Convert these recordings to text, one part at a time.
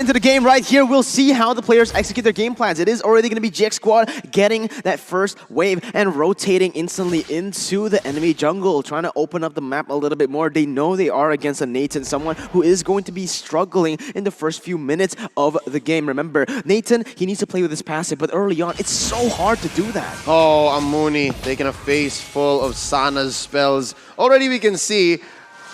into the game right here. We'll see how the players execute their game plans. It is already going to be GX Squad getting that first wave and rotating instantly into the enemy jungle, trying to open up the map a little bit more. They know they are against a Nathan, someone who is going to be struggling in the first few minutes of the game. Remember, Nathan, he needs to play with his passive, but early on, it's so hard to do that. Oh, Amuni taking a face full of Sana's spells. Already we can see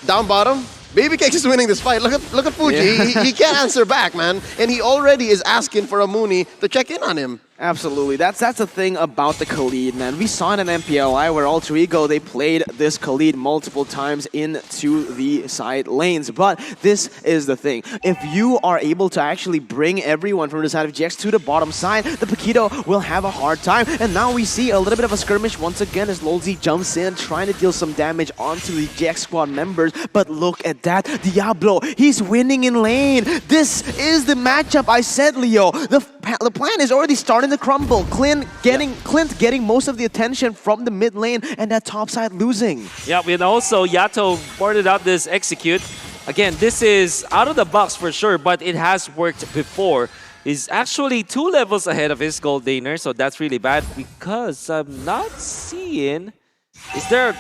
down bottom, Baby Cakes is winning this fight. Look at Fuji. Yeah. He can't answer back, man. And he already is asking for Amuni to check in on him. Absolutely. That's the thing about the Khalid, man. We saw in an MPLI where Alter Ego, they played this Khalid multiple times into the side lanes. But this is the thing. If you are able to actually bring everyone from the side of GX to the bottom side, the Paquito will have a hard time. And now we see a little bit of a skirmish once again as Lolzy jumps in, trying to deal some damage onto the GX Squad members. But look at that. Diablo, he's winning in lane. This is the matchup I said, Leo. The plan is already starting to crumble. Clint getting most of the attention from the mid lane and that top side losing. Yeah, and also Yato boarded up this execute. Again, this is out of the box for sure, but it has worked before. He's actually 2 levels ahead of his gold laner, so that's really bad because I'm not seeing... Is there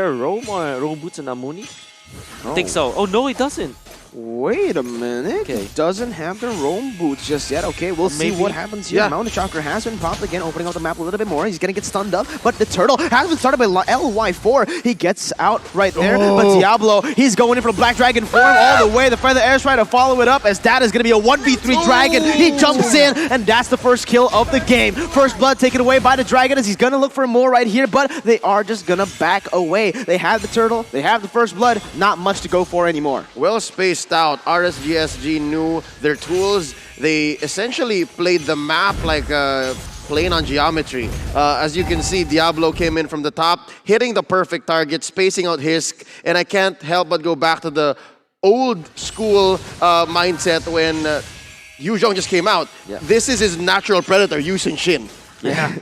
a roam or a roam boots on Amuni? I think so. Oh no, it doesn't. Wait a minute. Okay. Doesn't have the roam boots just yet. Okay, we'll see what happens here. Yeah. Mountain Chakra has been popped again, opening up the map a little bit more. He's going to get stunned up, but the turtle has been started by LY4. He gets out right there, but Diablo, he's going in for Black Dragon form all the way. The Feather Air's trying to follow it up as that is going to be a 1v3 Dragon. He jumps in, and that's the first kill of the game. First blood taken away by the Dragon as he's going to look for more right here, but they are just going to back away. They have the turtle, they have the first blood, not much to go for anymore. Well spaced out. RSG knew their tools. They essentially played the map like playing on geometry. As you can see, Diablo came in from the top, hitting the perfect target, spacing out Hisk, and I can't help but go back to the old school mindset when Yuzhong just came out. Yeah. This is his natural predator, Yusin Shin. Yeah.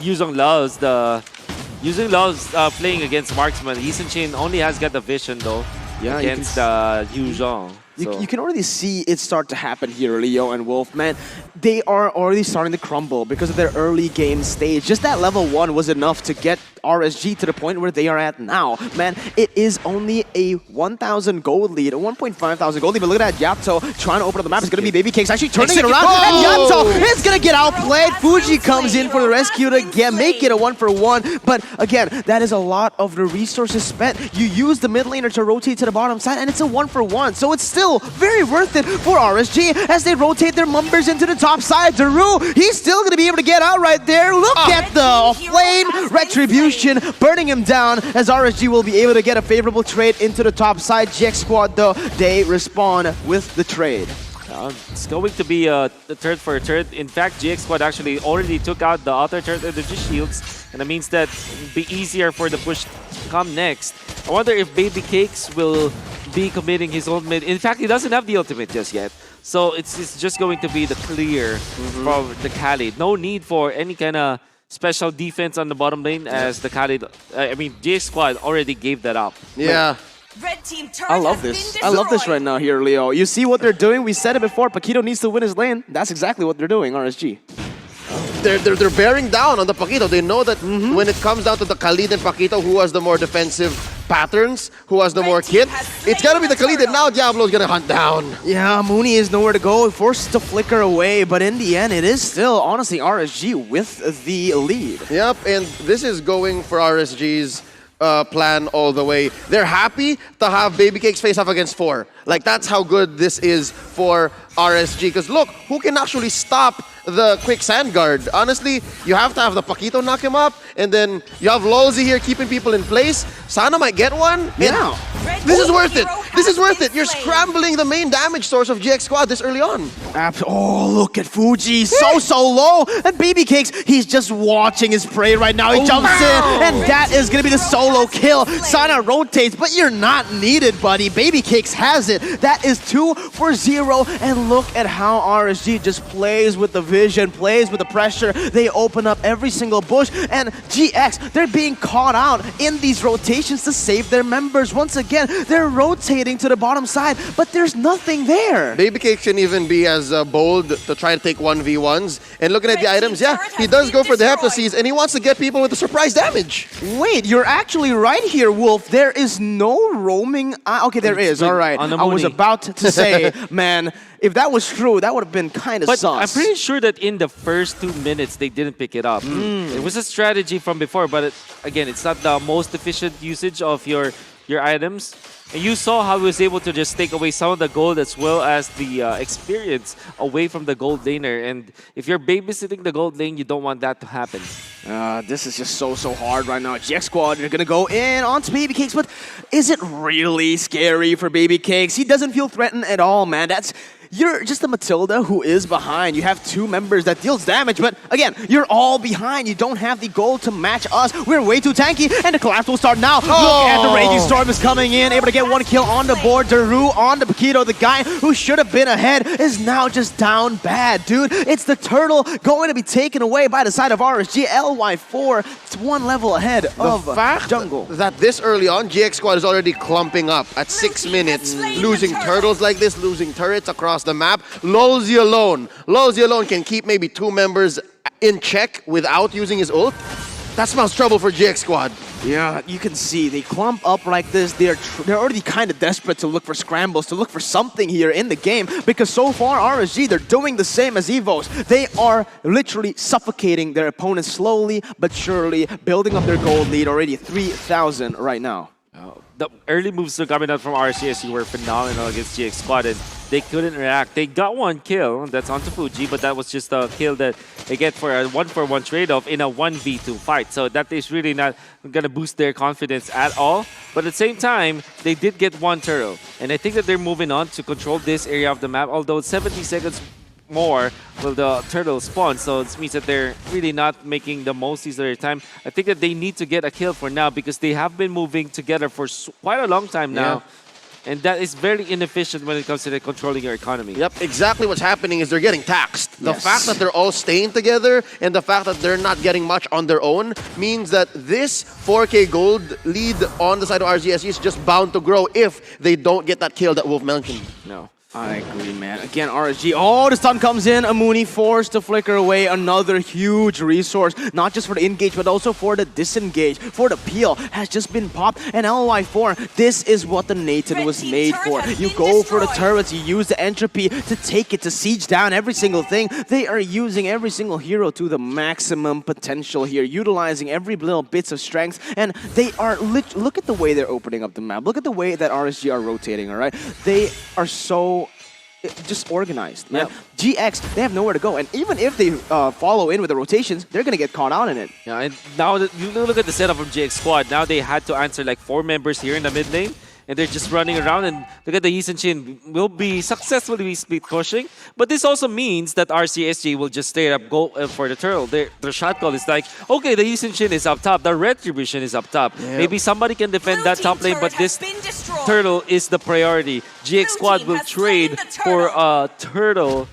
Yuzhong loves playing against marksman. Yusin Shin only has got the vision though. Yeah, against Yuzhong. You can already see it start to happen here, Leo and Wolf. Man, they are already starting to crumble because of their early game stage. Just that level 1 was enough to get RSG to the point where they are at now. Man, it is only a 1,000 gold lead, a 1,500 gold lead. But look at that, Yato trying to open up the map. It's going to be Baby Cakes actually turning it around. And Yato is going to get outplayed. Fuji comes in for the rescue to make it a 1-for-1. But again, that is a lot of the resources spent. You use the mid laner to rotate to the bottom side, and it's a 1-for-1. So it's still very worth it for RSG as they rotate their members into the top side. Daru, he's still going to be able to get out right there. Look at the flame retribution burning him down as RSG will be able to get a favorable trade into the top side. GX Squad, though, they respond with the trade. It's going to be a third for a third. In fact, GX Squad actually already took out the other third energy shields, and that means that it'll be easier for the push to come next. I wonder if Baby Cakes will be committing his ultimate. In fact, he doesn't have the ultimate just yet. So it's just going to be the clear from the Khalid. No need for any kind of special defense on the bottom lane as the Khalid, GX Squad already gave that up. Yeah. Red team turret I love this. I love this right now here, Leo. You see what they're doing? We said it before. Paquito needs to win his lane. That's exactly what they're doing, RSG. They're bearing down on the Paquito. They know that when it comes down to the Khalid and Paquito, who has the more defensive patterns, who has the more kit, it's gonna be the Khalid, and now Diablo's gonna hunt down. Yeah, Mooney is nowhere to go, forced to flicker away, but in the end, it is still, honestly, RSG with the lead. Yep, and this is going for RSG's plan all the way. They're happy to have Baby Cakes face off against 4. Like, that's how good this is for RSG. Because look, who can actually stop the quick sand guard? Honestly, you have to have the Paquito knock him up, and then you have Lolzy here keeping people in place. Sana might get one. Yeah. This is worth it. This is worth it. You're scrambling the main damage source of GX Squad this early on. Oh, look at Fuji. So low. And Baby Cakes, he's just watching his prey right now. He jumps in, and that is going to be the solo kill. Sana rotates, but you're not needed, buddy. Baby Cakes has it. That is 2 for 0. And look at how RSG just plays with the vision, plays with the pressure. They open up every single bush. And GX, they're being caught out in these rotations to save their members. Once again, they're rotating rotating to the bottom side, but there's nothing there. Baby Cake can even be as bold to try to take 1v1s. And looking at the items, yeah, he does go for the Heptases, and he wants to get people with the surprise damage. Wait, you're actually right here, Wolf. There is no roaming. Okay, there is. All right. I was about to say, man, if that was true, that would have been kind of sus. I'm pretty sure that in the first 2 minutes, they didn't pick it up. It was a strategy from before, but again, it's not the most efficient usage of your items. And you saw how he was able to just take away some of the gold as well as the experience away from the gold laner. And if you're babysitting the gold lane, you don't want that to happen. This is just so hard right now. GX Squad are going to go in onto Baby Cakes, but is it really scary for Baby Cakes? He doesn't feel threatened at all, man. You're just a Matilda who is behind. You have 2 members that deals damage, but again, you're all behind. You don't have the gold to match us. We're way too tanky, and the collapse will start now. Look at the Raging Storm is coming in, able to get 1 kill on the board. Daru on the Paquito, the guy who should have been ahead, is now just down bad, dude. It's the turtle going to be taken away by the side of RSG. LY4, it's 1 level ahead of jungle. That this early on, GX Squad is already clumping up at 6 minutes, losing turtles like this, losing turrets across the map. Lolzy alone can keep maybe 2 members in check without using his ult. That smells trouble for GX Squad. Yeah, you can see they clump up like this. They're already kind of desperate to look for scrambles, to look for something here in the game, because so far RSG, they're doing the same as evos. They are literally suffocating their opponents slowly but surely, building up their gold lead, already 3,000 right now. The early moves coming out from RCSU were phenomenal against GX Squad, and they couldn't react. They got 1 kill, that's onto Fuji, but that was just a kill that they get for a 1-for-1 trade-off in a 1v2 fight. So that is really not going to boost their confidence at all. But at the same time, they did get 1 turtle. And I think that they're moving on to control this area of the map, although 70 seconds more will the turtle spawn, so it means that they're really not making the most use of their time. I think that they need to get a kill for now because they have been moving together for quite a long time now. And that is very inefficient when it comes to controlling your economy. Yep, exactly what's happening is they're getting taxed. The fact that they're all staying together and the fact that they're not getting much on their own means that this 4K gold lead on the side of RGSU is just bound to grow if they don't get that kill that Wolf mentioned. No. I agree, man. Again, RSG. Oh, the stun comes in. Amuni forced to flicker away. Another huge resource, not just for the engage, but also for the disengage. For the peel has just been popped. And LY4, this is what the Nathan was made for. You go for the turrets. You use the entropy to take it, to siege down every single thing. They are using every single hero to the maximum potential here, utilizing every little bits of strength. And they are, look at the way they're opening up the map. Look at the way that RSG are rotating, all right? They are so just organized, man. GX, they have nowhere to go, and even if they follow in with the rotations, they're gonna get caught out in it. Yeah, and now that you look at the setup from GX Squad, now they had to answer like 4 members here in the mid lane, and they're just running around, and look at the Yi Shin will be successfully split pushing. But this also means that RCSG will just straight up go for the turtle. Their shot call is like, okay, the Yi Shin is up top, the Retribution is up top. Maybe somebody can defend that top lane, but this turtle is the priority. GX Squad will trade for a turtle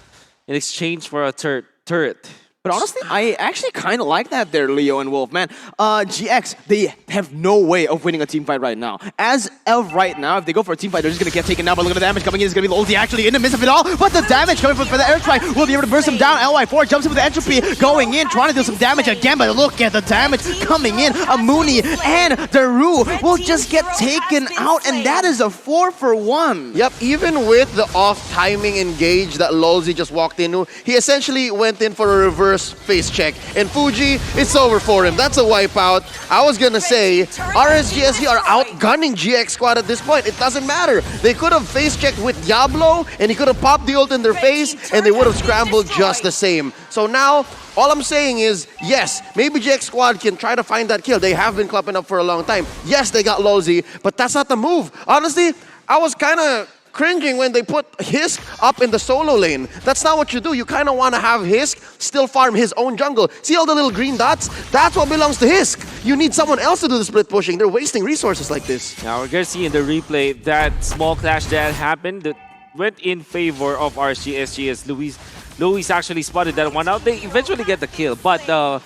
in exchange for a turret. But honestly, I actually kind of like that there, Leo and Wolf, man. GX, they have no way of winning a team fight right now. As of right now, if they go for a team fight, they're just going to get taken down. But look at the damage coming in. It's going to be Lolzy actually in the midst of it all. But the damage coming for the airstrike will be able to burst him down. LY4 jumps in with the entropy, going in, trying to do some damage again. But look at the damage coming in. Amuni and Daru will just get taken out. And that is a 4-for-1. Yep, even with the off-timing engage that Lolzy just walked into, he essentially went in for a reverse face check. And Fuji, it's over for him. That's a wipeout. I was gonna say, RSGSG are outgunning GX Squad at this point. It doesn't matter. They could have face checked with Diablo, and he could have popped the ult in their face, and they would have scrambled just the same. So now, all I'm saying is, yes, maybe GX Squad can try to find that kill. They have been clumping up for a long time. Yes, they got Lolzy, but that's not the move. Honestly, I was kind of cringing when they put Hisk up in the solo lane. That's not what you do. You kind of want to have Hisk still farm his own jungle. See all the little green dots? That's what belongs to Hisk. You need someone else to do the split pushing. They're wasting resources like this. Now we're going to see in the replay that small clash that happened that went in favor of RCSG as Luis actually spotted that one out. They eventually get the kill, but the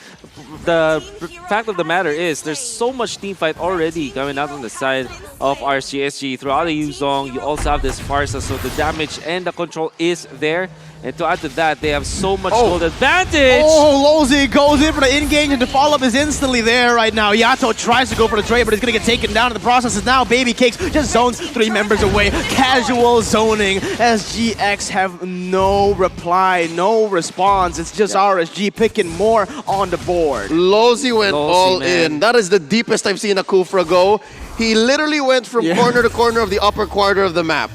fact of the matter is there's so much team fight already coming out on the side of RSG throughout the Yuzong. You also have this Farsa, so the damage and the control is there. And to add to that, they have so much gold advantage. Oh, Lozy goes in for the in-game, and the follow-up is instantly there right now. Yato tries to go for the trade, but he's going to get taken down in the process. Is now Baby Cakes just zones 3 members away. Casual zoning as GX have no reply, no response. It's just RSG picking more on the board. Lozy went all man. in. That is the deepest I've seen a Kufra go. He literally went from corner to corner of the upper quarter of the map.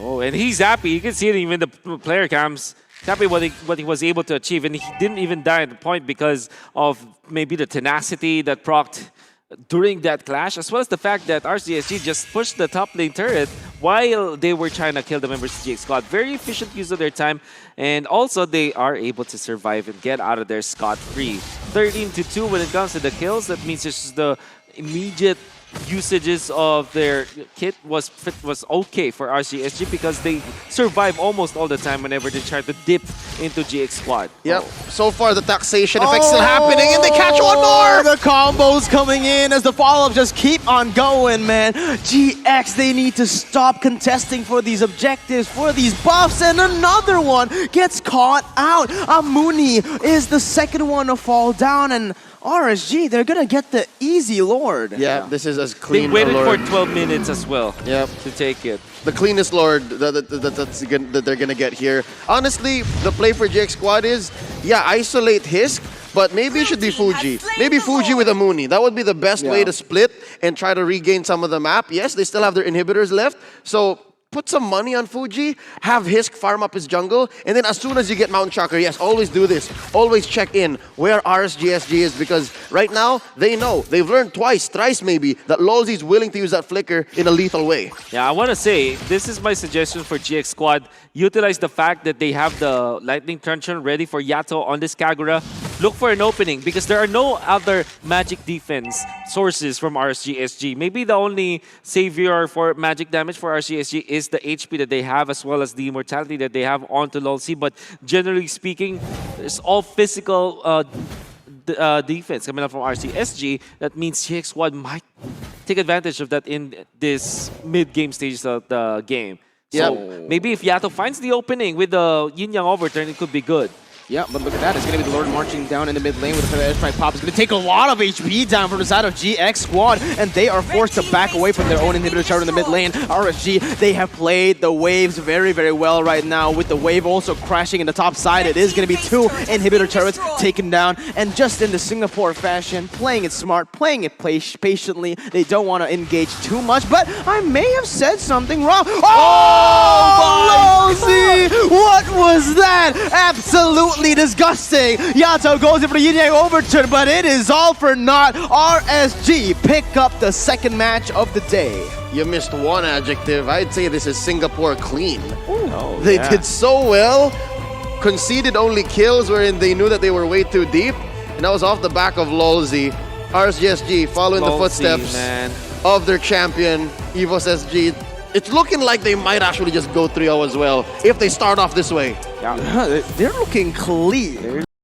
Oh, and he's happy. You can see it even the player cams. Happy what he was able to achieve, and he didn't even die at the point because of maybe the tenacity that procced during that clash, as well as the fact that RCSG just pushed the top lane turret while they were trying to kill the members of GX Squad. Very efficient use of their time, and also they are able to survive and get out of there scot-free. 13-2 when it comes to the kills. That means it's the immediate usages of their kit was okay for RCSG because they survive almost all the time whenever they try to dip into GX Squad. Yep. So far, the taxation effect still happening, and they catch one more! The combos coming in as the follow-up just keep on going, man. GX, they need to stop contesting for these objectives, for these buffs, and another one gets caught out. Amuni is the second one to fall down, and RSG, they're gonna get the easy Lord. Yeah, this is as clean They waited a for Lord. 12 minutes as well to take it. The cleanest Lord that they're gonna get here. Honestly, the play for GX Squad is, isolate Hisk, but maybe it should be Fuji. Maybe Fuji with Amuni. That would be the best way to split and try to regain some of the map. Yes, they still have their inhibitors left, so put some money on Fuji, have Hisk farm up his jungle, and then as soon as you get Mountain Chakra, yes, always do this. Always check in where RSGSG is, because right now, they know. They've learned twice, thrice maybe, that Lozy is willing to use that flicker in a lethal way. Yeah, I want to say, this is my suggestion for GX Squad. Utilize the fact that they have the Lightning Truncheon ready for Yato on this Kagura. Look for an opening because there are no other magic defense sources from RSGSG. Maybe the only savior for magic damage for RSGSG is the HP that they have, as well as the immortality that they have onto Lolsi. But generally speaking, it's all physical defense coming up from RCSG. That means GX Squad might take advantage of that in this mid-game stages of the game. So maybe if Yato finds the opening with the yin-yang overturn, it could be good. Yeah, but look at that. It's going to be the Lord marching down in the mid lane with the airstrike pop. It's going to take a lot of HP down from the side of GX Squad, and they are forced to back away from their own inhibitor tower in the mid lane. RSG, they have played the waves very, very well right now, with the wave also crashing in the top side. It is going to be 2 inhibitor turrets taken down, and just in the Singapore fashion, playing it smart, playing it patiently. They don't want to engage too much, but I may have said something wrong. Oh, Lozy! What was that? Absolutely disgusting. Yato goes in for the yin-yang overturn, but it is all for naught. RSG pick up the second match of the day. You missed one adjective. I'd say this is Singapore clean. Oh, They did so well, conceded only kills wherein they knew that they were way too deep, and that was off the back of Lolzy. RSGSG following the footsteps of their champion, evos SG. It's looking like they might actually just go 3-0 as well if they start off this way. Yeah, they're looking clean.